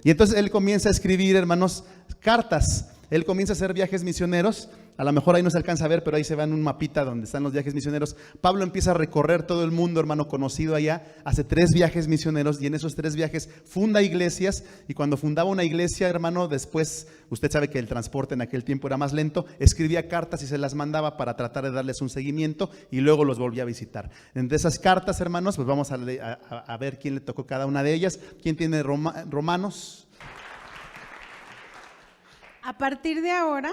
Y entonces él comienza a escribir, hermanos, cartas. Él comienza a hacer viajes misioneros. A lo mejor ahí no se alcanza a ver, pero ahí se va en un mapita donde están los viajes misioneros. Pablo empieza a recorrer todo el mundo, hermano, conocido allá. Hace 3 viajes misioneros y en esos 3 viajes funda iglesias. Y cuando fundaba una iglesia, hermano, después, usted sabe que el transporte en aquel tiempo era más lento, escribía cartas y se las mandaba para tratar de darles un seguimiento y luego los volvía a visitar. Entre esas cartas, hermanos, pues vamos a ver quién le tocó cada una de ellas. ¿Quién tiene Romanos? A partir de ahora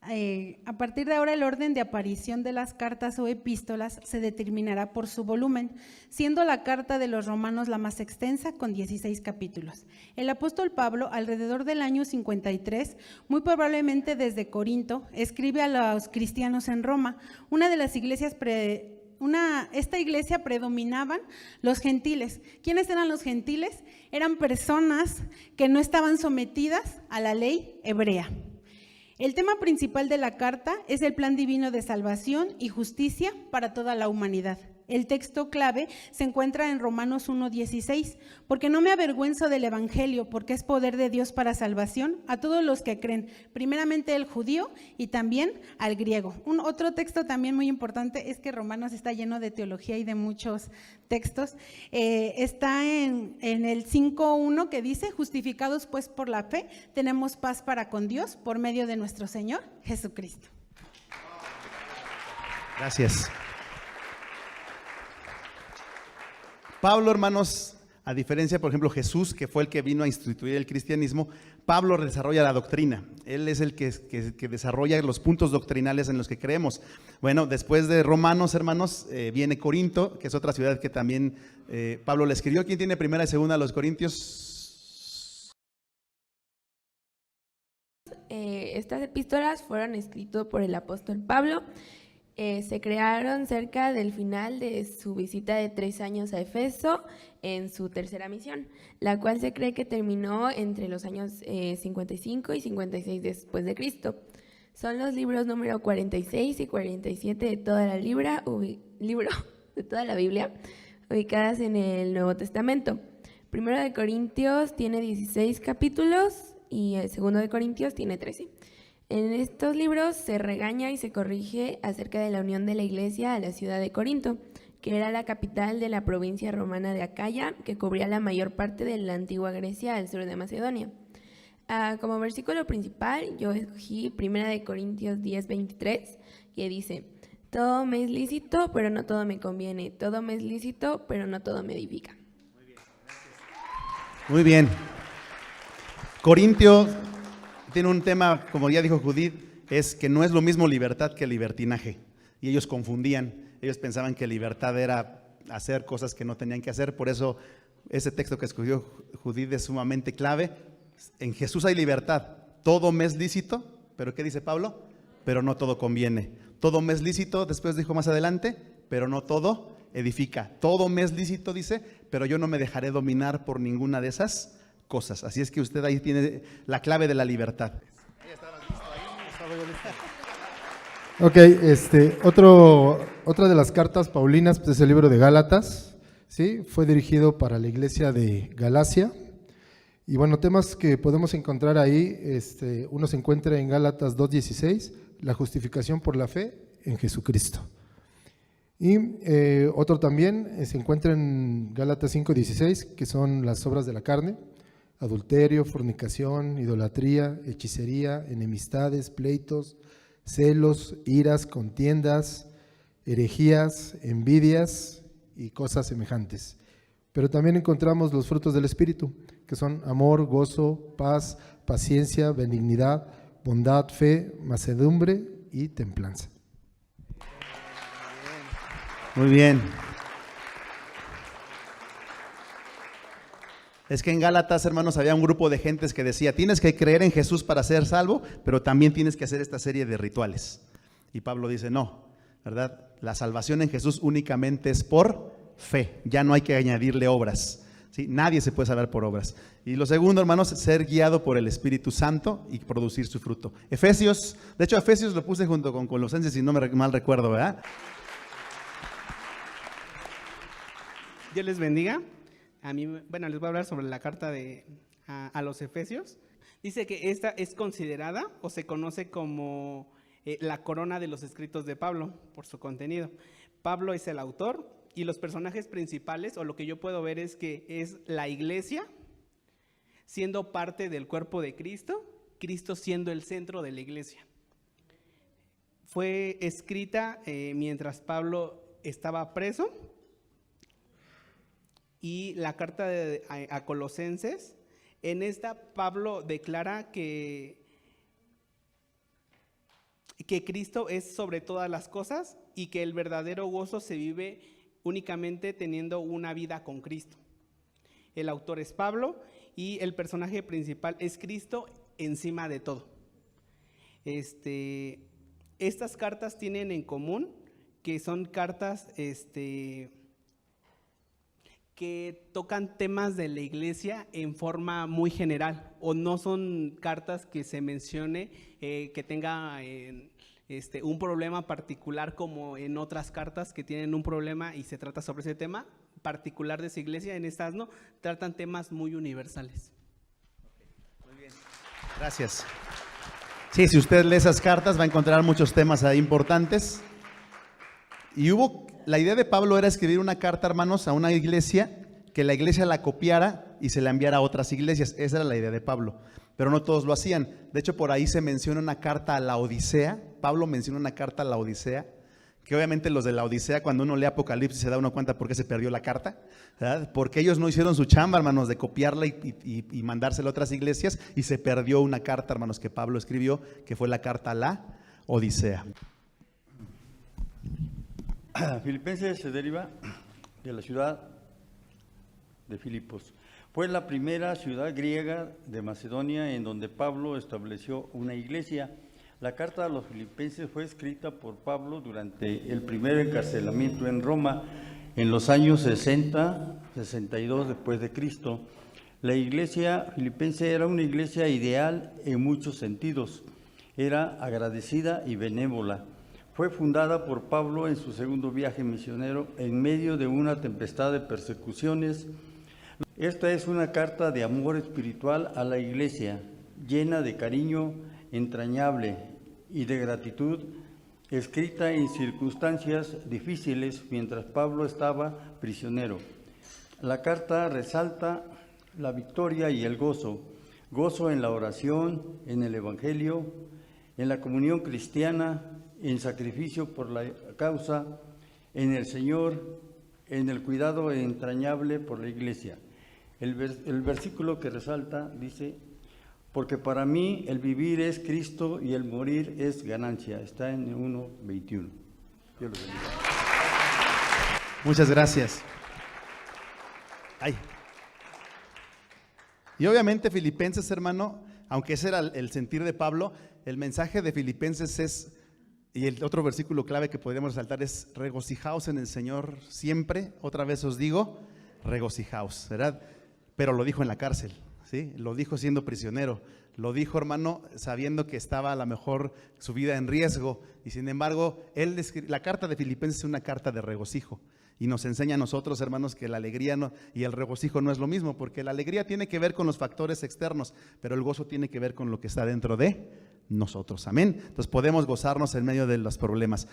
el orden de aparición de las cartas o epístolas se determinará por su volumen, siendo la carta de los Romanos la más extensa, con 16 capítulos. El apóstol Pablo, alrededor del año 53, muy probablemente desde Corinto, escribe a los cristianos en Roma. Esta iglesia predominaban los gentiles. ¿Quiénes eran los gentiles? Eran personas que no estaban sometidas a la ley hebrea. El tema principal de la carta es el plan divino de salvación y justicia para toda la humanidad. El texto clave se encuentra en Romanos 1:16, porque no me avergüenzo del evangelio, porque es poder de Dios para salvación a todos los que creen, primeramente el judío y también al griego. Otro texto también muy importante es que Romanos está lleno de teología y de muchos textos. Está en el 5:1 que dice: justificados pues por la fe, tenemos paz para con Dios por medio de nuestro Señor Jesucristo. Gracias. Pablo, hermanos, a diferencia, por ejemplo, Jesús, que fue el que vino a instituir el cristianismo, Pablo desarrolla la doctrina. Él es el que desarrolla los puntos doctrinales en los que creemos. Bueno, después de Romanos, hermanos, viene Corinto, que es otra ciudad que también Pablo le escribió. ¿Quién tiene primera y segunda a los Corintios? Estas epístolas fueron escritas por el apóstol Pablo. Se crearon cerca del final de su visita de 3 años a Efeso en su tercera misión, la cual se cree que terminó entre los años 55 y 56 después de Cristo. Son los libros número 46 y 47 de toda la de toda la Biblia, ubicadas en el Nuevo Testamento. Primero de Corintios tiene 16 capítulos y el segundo de Corintios tiene 13. En estos libros se regaña y se corrige acerca de la unión de la iglesia a la ciudad de Corinto, que era la capital de la provincia romana de Acaya, que cubría la mayor parte de la antigua Grecia al sur de Macedonia. Como versículo principal, yo escogí 1 Corintios 10:23, que dice: todo me es lícito, pero no todo me conviene. Todo me es lícito, pero no todo me edifica. Muy bien. Corintio tiene un tema, como ya dijo Judith, es que no es lo mismo libertad que libertinaje. Y ellos confundían, ellos pensaban que libertad era hacer cosas que no tenían que hacer. Por eso ese texto que escogió Judith es sumamente clave. En Jesús hay libertad, todo me es lícito, pero ¿qué dice Pablo? Pero no todo conviene. Todo me es lícito, después dijo más adelante, pero no todo edifica. Todo me es lícito, dice, pero yo no me dejaré dominar por ninguna de esas cosas. Así es que usted ahí tiene la clave de la libertad. Ok, otra de las cartas paulinas pues, es el libro de Gálatas, ¿sí? Fue dirigido para la iglesia de Galacia. Y bueno, temas que podemos encontrar ahí, uno se encuentra en Gálatas 2:16, la justificación por la fe en Jesucristo. Y otro también se encuentra en Gálatas 5:16, que son las obras de la carne: adulterio, fornicación, idolatría, hechicería, enemistades, pleitos, celos, iras, contiendas, herejías, envidias y cosas semejantes. Pero también encontramos los frutos del Espíritu, que son amor, gozo, paz, paciencia, benignidad, bondad, fe, mansedumbre y templanza. Muy bien. Es que en Gálatas, hermanos, había un grupo de gentes que decía: tienes que creer en Jesús para ser salvo, pero también tienes que hacer esta serie de rituales. Y Pablo dice: no, ¿verdad? La salvación en Jesús únicamente es por fe, ya no hay que añadirle obras, ¿sí? Nadie se puede salvar por obras. Y lo segundo, hermanos, ser guiado por el Espíritu Santo y producir su fruto. Efesios, de hecho Efesios lo puse junto con Colosenses, si no me mal recuerdo, ¿verdad? Dios les bendiga. Les voy a hablar sobre la carta a los Efesios, dice que esta es considerada o se conoce como la corona de los escritos de Pablo por su contenido. Pablo es el autor y los personajes principales, o lo que yo puedo ver es que es la iglesia siendo parte del cuerpo de Cristo, Cristo siendo el centro de la iglesia. Fue escrita mientras Pablo estaba preso, y la carta a Colosenses, en esta Pablo declara que Cristo es sobre todas las cosas y que el verdadero gozo se vive únicamente teniendo una vida con Cristo. El autor es Pablo y el personaje principal es Cristo encima de todo. Estas cartas tienen en común que son cartas que tocan temas de la iglesia en forma muy general, o no son cartas que se mencione que tenga un problema particular como en otras cartas que tienen un problema y se trata sobre ese tema particular de esa iglesia. En estas no, tratan temas muy universales. Muy bien, gracias. Sí, si usted lee esas cartas va a encontrar muchos temas ahí importantes. Y la idea de Pablo era escribir una carta, hermanos, a una iglesia, que la iglesia la copiara y se la enviara a otras iglesias. Esa era la idea de Pablo, pero no todos lo hacían. De hecho, por ahí se menciona una carta a la Odisea. Pablo menciona una carta a la Odisea, que obviamente los de la Odisea, cuando uno lee Apocalipsis, se da uno cuenta por qué se perdió la carta, ¿verdad? Porque ellos no hicieron su chamba, hermanos, de copiarla y mandársela a otras iglesias, y se perdió una carta, hermanos, que Pablo escribió, que fue la carta a la Odisea. Filipenses se deriva de la ciudad de Filipos. Fue la primera ciudad griega de Macedonia en donde Pablo estableció una iglesia. La carta a los filipenses fue escrita por Pablo durante el primer encarcelamiento en Roma en los años 60-62 después de Cristo. La iglesia filipense era una iglesia ideal en muchos sentidos. Era agradecida y benévola. Fue fundada por Pablo en su segundo viaje misionero en medio de una tempestad de persecuciones. Esta es una carta de amor espiritual a la iglesia, llena de cariño entrañable y de gratitud, escrita en circunstancias difíciles mientras Pablo estaba prisionero. La carta resalta la victoria y el gozo en la oración, en el evangelio, en la comunión cristiana, en sacrificio por la causa, en el Señor, en el cuidado entrañable por la iglesia. El versículo que resalta dice: porque para mí el vivir es Cristo y el morir es ganancia. Está en 1:21. Dios lo bendiga. Muchas gracias. Y obviamente Filipenses, hermano, aunque ese era el sentir de Pablo, el mensaje de Filipenses es, y el otro versículo clave que podríamos resaltar es: regocijaos en el Señor siempre. Otra vez os digo, regocijaos, ¿verdad? Pero lo dijo en la cárcel, ¿sí? Lo dijo siendo prisionero, lo dijo, hermano, sabiendo que estaba a lo mejor su vida en riesgo, y sin embargo, la carta de Filipenses es una carta de regocijo, y nos enseña a nosotros, hermanos, que la alegría y el regocijo no es lo mismo, porque la alegría tiene que ver con los factores externos, pero el gozo tiene que ver con lo que está dentro de nosotros, amén. Entonces podemos gozarnos en medio de los problemas.